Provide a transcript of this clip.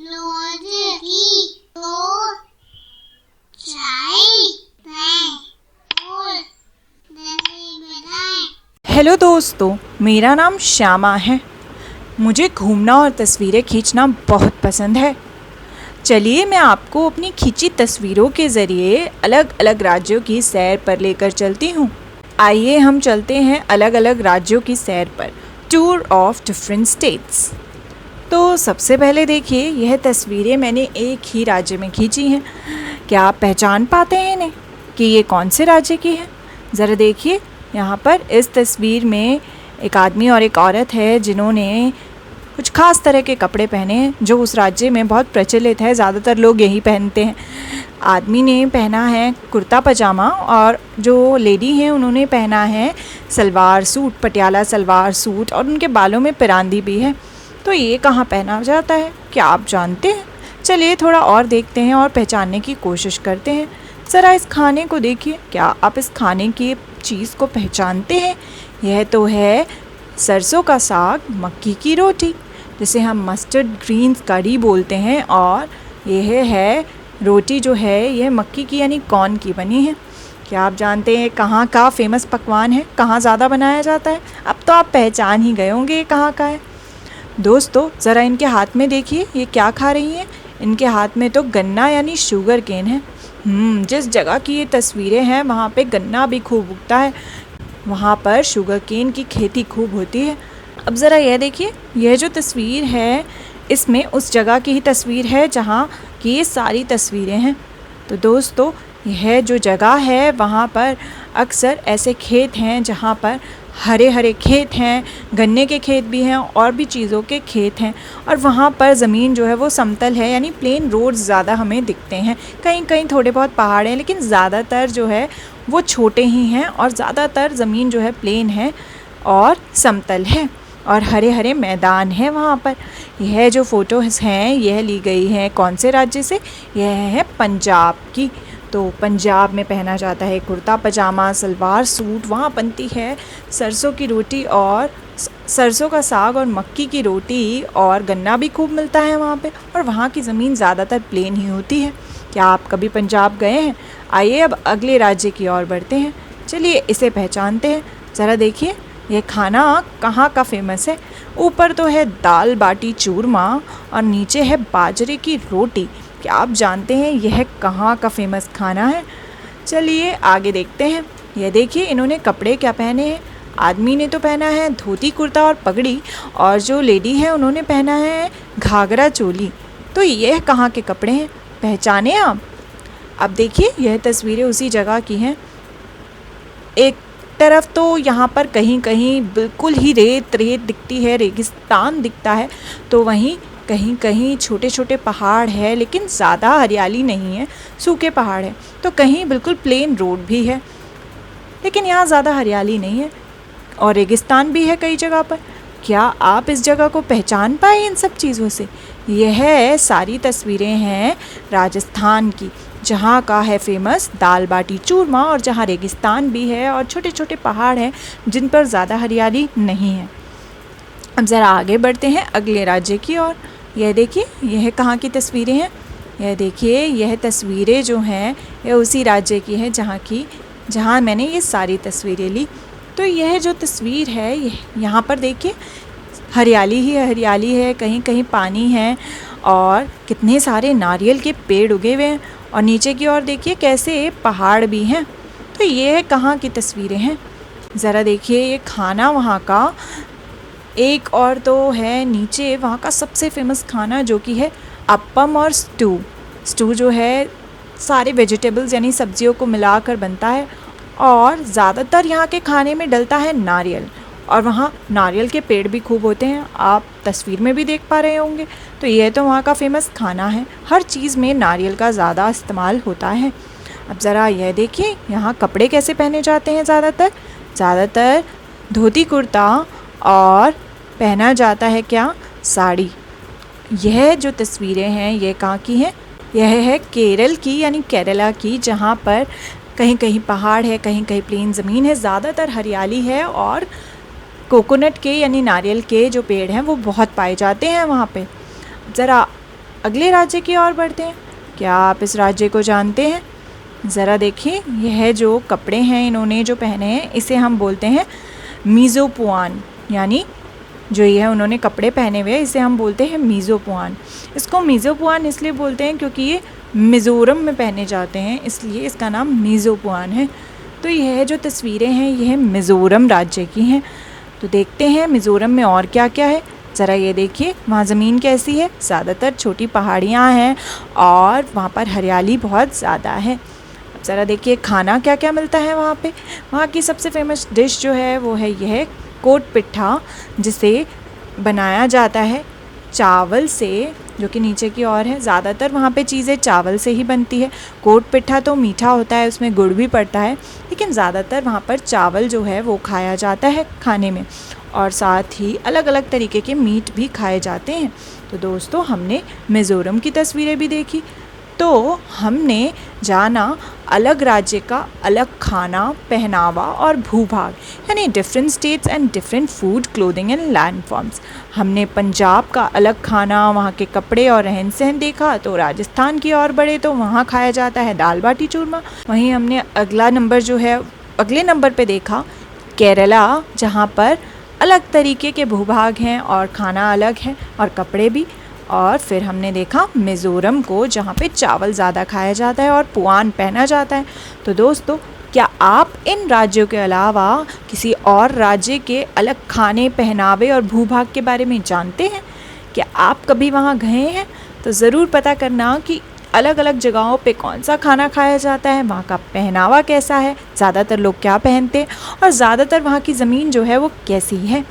रोटी दो चाय और दही बनाए। हेलो दोस्तों, मेरा नाम श्यामा है। मुझे घूमना और तस्वीरें खींचना बहुत पसंद है। चलिए मैं आपको अपनी खींची तस्वीरों के ज़रिए अलग अलग राज्यों की सैर पर लेकर चलती हूँ। आइए हम चलते हैं अलग अलग राज्यों की सैर पर, टूर ऑफ डिफरेंट स्टेट्स। तो सबसे पहले देखिए, यह तस्वीरें मैंने एक ही राज्य में खींची हैं। क्या आप पहचान पाते हैं इन्हें कि ये कौन से राज्य की है? ज़रा देखिए, यहाँ पर इस तस्वीर में एक आदमी और एक औरत है जिन्होंने कुछ खास तरह के कपड़े पहने हैं जो उस राज्य में बहुत प्रचलित है, ज़्यादातर लोग यही पहनते हैं। आदमी ने पहना है कुर्ता पजामा और जो लेडी हैं उन्होंने पहना है सलवार सूट, पटियाला सलवार सूट, और उनके बालों में परांदी भी है। तो ये कहाँ पहना जाता है, क्या आप जानते हैं? चलिए थोड़ा और देखते हैं और पहचानने की कोशिश करते हैं। ज़रा इस खाने को देखिए, क्या आप इस खाने की चीज़ को पहचानते हैं? यह तो है सरसों का साग, मक्की की रोटी, जिसे हम मस्टर्ड ग्रीन्स करी बोलते हैं, और यह है रोटी जो है यह मक्की की यानी कॉर्न की बनी है। क्या आप जानते हैं कहाँ का फेमस पकवान है, कहाँ ज़्यादा बनाया जाता है? अब तो आप पहचान ही गए होंगे ये कहाँ का है। दोस्तों ज़रा इनके हाथ में देखिए, ये क्या खा रही हैं? इनके हाथ में तो गन्ना यानी शुगर केन है। जिस जगह की ये तस्वीरें हैं वहाँ पे गन्ना भी खूब उगता है, वहाँ पर शुगर केन की खेती खूब होती है। अब ज़रा यह देखिए, यह जो तस्वीर है इसमें उस जगह की ही तस्वीर है जहाँ की ये सारी तस्वीरें हैं। तो दोस्तों यह जो जगह है वहाँ पर अक्सर ऐसे खेत हैं जहाँ पर हरे हरे खेत हैं, गन्ने के खेत भी हैं और भी चीज़ों के खेत हैं, और वहाँ पर ज़मीन जो है वो समतल है यानी प्लेन रोड्स ज़्यादा हमें दिखते हैं। कहीं कहीं थोड़े बहुत पहाड़ हैं, लेकिन ज़्यादातर जो है वो छोटे ही हैं और ज़्यादातर ज़मीन जो है प्लेन है और समतल है और हरे हरे मैदान हैं वहाँ पर। यह जो फ़ोटोज़ हैं यह ली गई हैं कौन से राज्य से? यह है पंजाब की। तो पंजाब में पहना जाता है कुर्ता पजामा, सलवार सूट, वहाँ बनती है सरसों की रोटी और सरसों का साग और मक्की की रोटी, और गन्ना भी खूब मिलता है वहाँ पे, और वहाँ की ज़मीन ज़्यादातर प्लेन ही होती है। क्या आप कभी पंजाब गए हैं? आइए अब अगले राज्य की ओर बढ़ते हैं। चलिए इसे पहचानते हैं। ज़रा देखिए यह खाना कहाँ का फेमस है। ऊपर तो है दाल बाटी चूरमा और नीचे है बाजरे की रोटी। क्या आप जानते हैं यह कहाँ का फेमस खाना है? चलिए आगे देखते हैं। यह देखिए इन्होंने कपड़े क्या पहने हैं। आदमी ने तो पहना है धोती कुर्ता और पगड़ी, और जो लेडी है उन्होंने पहना है घाघरा चोली। तो यह कहाँ के कपड़े हैं, पहचाने आप? अब देखिए यह तस्वीरें उसी जगह की हैं। एक तरफ तो यहाँ पर कहीं कहीं बिल्कुल ही रेत रेत दिखती है, रेगिस्तान दिखता है, तो वहीं कहीं कहीं छोटे छोटे पहाड़ है, लेकिन ज़्यादा हरियाली नहीं है, सूखे पहाड़ है। तो कहीं बिल्कुल प्लेन रोड भी है, लेकिन यहाँ ज़्यादा हरियाली नहीं है, और रेगिस्तान भी है कई जगह पर। क्या आप इस जगह को पहचान पाए इन सब चीज़ों से? यह सारी तस्वीरें हैं राजस्थान की, जहाँ का है फेमस दाल बाटी चूरमा, और जहाँ रेगिस्तान भी है और छोटे छोटे पहाड़ हैं जिन पर ज़्यादा हरियाली नहीं है। अब ज़रा आगे बढ़ते हैं अगले राज्य की ओर। यह देखिए यह कहाँ की तस्वीरें हैं। यह देखिए यह तस्वीरें जो हैं यह उसी राज्य की है जहाँ मैंने ये सारी तस्वीरें ली। तो यह जो तस्वीर है यहाँ पर देखिए हरियाली ही हरियाली है, कहीं कहीं पानी है और कितने सारे नारियल के पेड़ उगे हुए हैं, और नीचे की ओर देखिए कैसे पहाड़ भी हैं। तो ये कहाँ की तस्वीरें हैं? ज़रा देखिए ये खाना वहाँ का, एक और तो है नीचे वहाँ का सबसे फेमस खाना जो कि है अप्पम और स्टू जो है सारे वेजिटेबल्स यानी सब्जियों को मिलाकर बनता है, और ज़्यादातर यहाँ के खाने में डलता है नारियल, और वहाँ नारियल के पेड़ भी खूब होते हैं, आप तस्वीर में भी देख पा रहे होंगे। तो यह तो वहाँ का फेमस खाना है, हर चीज़ में नारियल का ज़्यादा इस्तेमाल होता है। अब ज़रा यह देखिए यहाँ कपड़े कैसे पहने जाते हैं। ज़्यादातर धोती कुर्ता और पहना जाता है क्या, साड़ी। यह जो तस्वीरें हैं ये कहाँ की हैं? यह है केरल की यानी केरला की, जहाँ पर कहीं कहीं पहाड़ है, कहीं कहीं प्लेन ज़मीन है, ज़्यादातर हरियाली है, और कोकोनट के यानी नारियल के जो पेड़ हैं वो बहुत पाए जाते हैं वहाँ पे। ज़रा अगले राज्य की ओर बढ़ते हैं। क्या आप इस राज्य को जानते हैं? ज़रा देखिए, यह जो कपड़े हैं इन्होंने जो पहने हैं इसे हम बोलते हैं मीज़ोपुआन, यानी जो ये उन्होंने कपड़े पहने हुए हैं इसे हम बोलते हैं मीज़ोपुआन। इसको मीज़ोपुआन इसलिए बोलते हैं क्योंकि ये मिज़ोरम में पहने जाते हैं, इसलिए इसका नाम मीज़ोपुआन है। तो यह जो तस्वीरें हैं यह मिज़ोरम राज्य की हैं। तो देखते हैं मिज़ोरम में और क्या क्या है। ज़रा ये देखिए, वहाँ ज़मीन कैसी है, ज़्यादातर छोटी पहाड़ियाँ हैं और वहाँ पर हरियाली बहुत ज़्यादा है। अब ज़रा देखिए खाना क्या क्या मिलता है वहाँ पे। वहाँ की सबसे फेमस डिश जो है वो है यह कोट पिट्ठा, जिसे बनाया जाता है चावल से, जो कि नीचे की ओर है। ज़्यादातर वहाँ पे चीज़ें चावल से ही बनती है। कोट पिट्ठा तो मीठा होता है, उसमें गुड़ भी पड़ता है, लेकिन ज़्यादातर वहाँ पर चावल जो है वो खाया जाता है खाने में, और साथ ही अलग अलग तरीके के मीट भी खाए जाते हैं। तो दोस्तों, हमने मिज़ोरम की तस्वीरें भी देखी, तो हमने जाना अलग राज्य का अलग खाना, पहनावा और भूभाग, यानी different states and different food, clothing and land forms. हमने पंजाब का अलग खाना, वहाँ के कपड़े और रहन सहन देखा। तो राजस्थान की ओर बढ़े तो वहाँ खाया जाता है दाल बाटी चूरमा। वहीं हमने अगले नंबर पे देखा केरला, जहाँ पर अलग तरीके के भूभाग हैं और खाना अलग है और कपड़े भी। और फिर हमने देखा मिज़ोरम को, जहाँ पे चावल ज़्यादा खाया जाता है और पुआन पहना जाता है। तो दोस्तों, क्या आप इन राज्यों के अलावा किसी और राज्य के अलग खाने, पहनावे और भूभाग के बारे में जानते हैं? क्या आप कभी वहाँ गए हैं? तो ज़रूर पता करना कि अलग अलग जगहों पे कौन सा खाना खाया जाता है, वहाँ का पहनावा कैसा है, ज़्यादातर लोग क्या पहनते हैं और ज़्यादातर वहाँ की ज़मीन जो है वो कैसी है।